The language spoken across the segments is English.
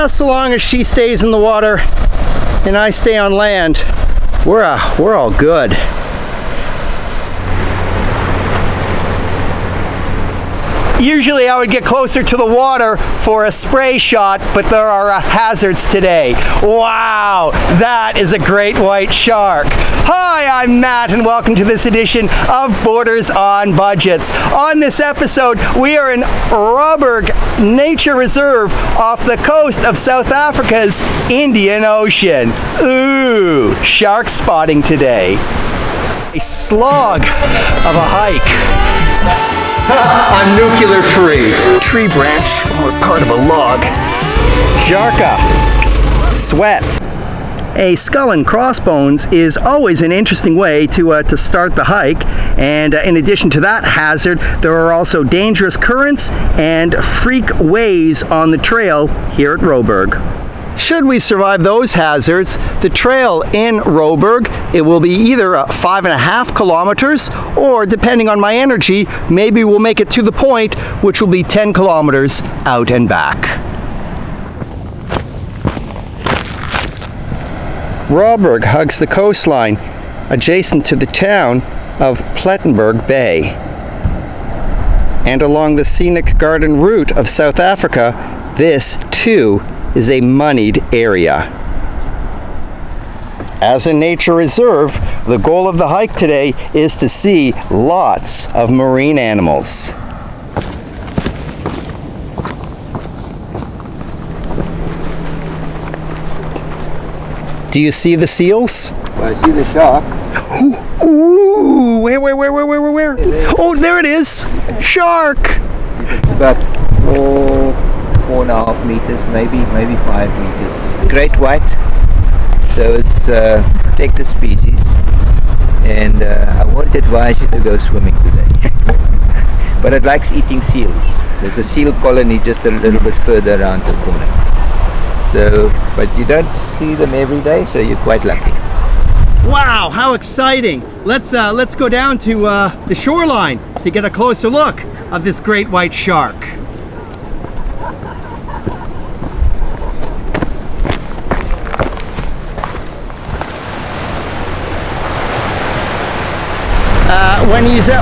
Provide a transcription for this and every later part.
So long as she stays in the water and I stay on land, we're all good. Usually I would get closer to the water for a spray shot, but there are hazards today. Wow, that is a great white shark. Hi, I'm Matt and welcome to this edition of Borders on Budgets. On this episode, we are in Robberg Nature Reserve off the coast of South Africa's Indian Ocean. Ooh, shark spotting today. A slog of a hike. I'm nuclear free. Tree branch or part of a log. Sharka. Sweat. A skull and crossbones is always an interesting way to start the hike, and in addition to that hazard, there are also dangerous currents and freak waves on the trail here at Robberg. Should we survive those hazards, the trail in Robberg, it will be either 5.5 kilometers, or depending on my energy, maybe we'll make it to the point, which will be 10 kilometers out and back. Robberg hugs the coastline, adjacent to the town of Plettenberg Bay. And along the scenic garden route of South Africa, this too is a moneyed area. As a nature reserve, the goal of the hike today is to see lots of marine animals. Do you see the seals? Well, I see the shark. Ooh, where? Oh, there it is! Shark! It's about 4.5 meters, maybe 5 meters. Great white, so it's a protected species, and I won't advise you to go swimming today. But it likes eating seals. There's a seal colony just a little bit further around the corner. So, but you don't see them every day, so you're quite lucky. Wow, how exciting! Let's go down to the shoreline to get a closer look of this great white shark.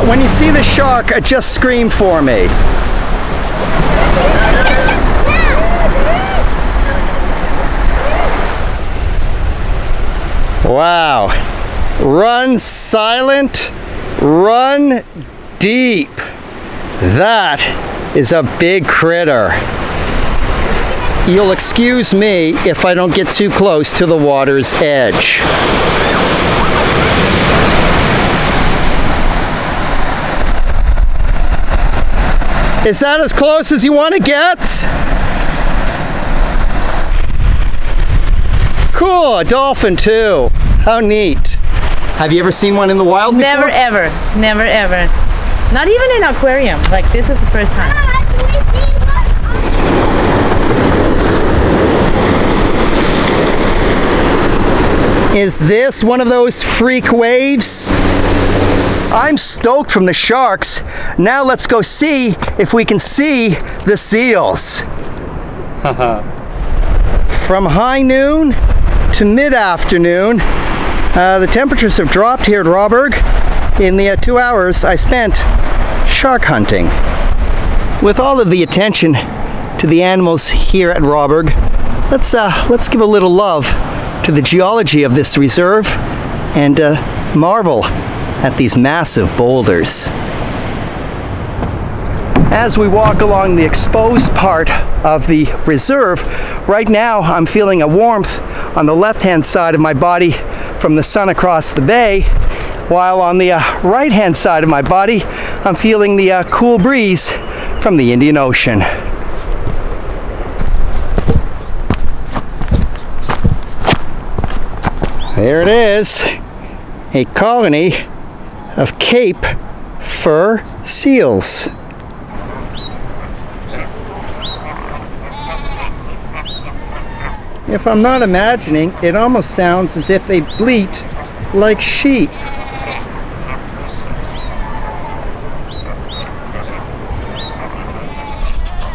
When you see the shark, just scream for me. Wow. Run silent, run deep. That is a big critter. You'll excuse me if I don't get too close to the water's edge. Is that as close as you want to get? Cool, a dolphin too. How neat. Have you ever seen one in the wild before? Never ever. Not even in an aquarium. Like, this is the first time. Is this one of those freak waves? I'm stoked from the sharks. Now let's go see if we can see the seals. From high noon to mid-afternoon, the temperatures have dropped here at Robberg in the 2 hours I spent shark hunting. With all of the attention to the animals here at Robberg, let's give a little love to the geology of this reserve and marvel at these massive boulders. As we walk along the exposed part of the reserve, right now I'm feeling a warmth on the left-hand side of my body from the sun across the bay, while on the right-hand side of my body I'm feeling the cool breeze from the Indian Ocean. There it is, a colony of Cape fur seals. If I'm not imagining, it almost sounds as if they bleat like sheep.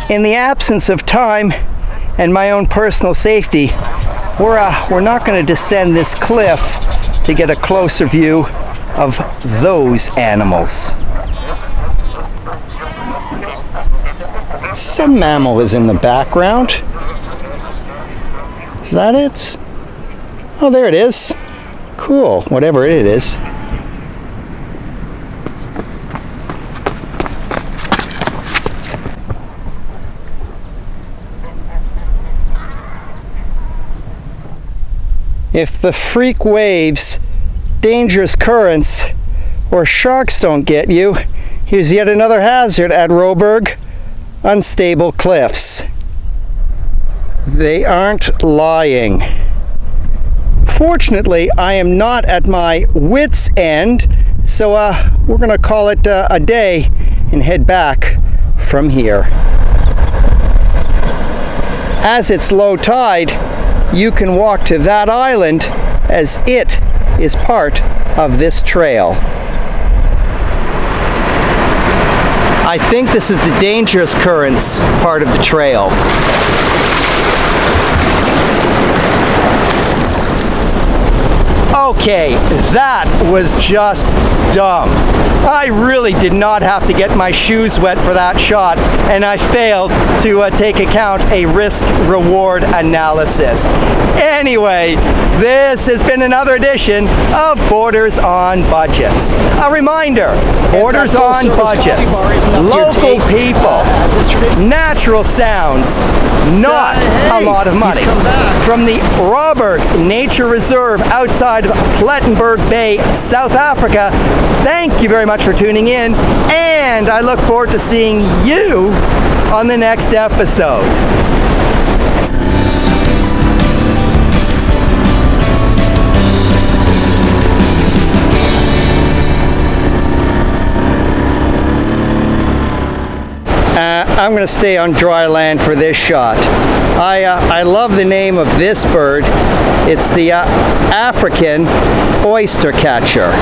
In the absence of time and my own personal safety, we're not going to descend this cliff to get a closer view of those animals. Some mammal is in the background. Is that it? Oh, there it is. Cool, whatever it is. If the freak waves, dangerous currents, or sharks don't get you, here's yet another hazard at Robberg: unstable cliffs. They aren't lying. Fortunately, I am not at my wit's end, so we're gonna call it a day and head back from here. As it's low tide, you can walk to that island as it is part of this trail. I think this is the dangerous currents part of the trail. Okay, that was just dumb. I really did not have to get my shoes wet for that shot, and I failed to take account a risk-reward analysis. Anyway, this has been another edition of Borders on Budgets. A reminder, Borders on Budgets, local people, natural sounds, not a lot of money. From the Robberg Nature Reserve outside of Plettenberg Bay, South Africa, thank you very much for tuning in, and I look forward to seeing you on the next episode. I'm going to stay on dry land for this shot. I love the name of this bird. It's the African oyster catcher.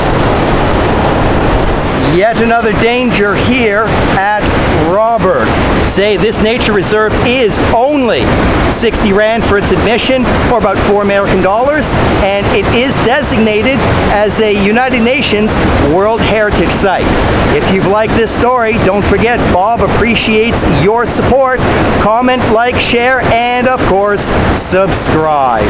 Yet another danger here at Robberg. Say this nature reserve is only 60 Rand for its admission, or about $4 American, and it is designated as a United Nations World Heritage Site. If you've liked this story, don't forget Bob appreciates your support. Comment, like, share, and of course, subscribe.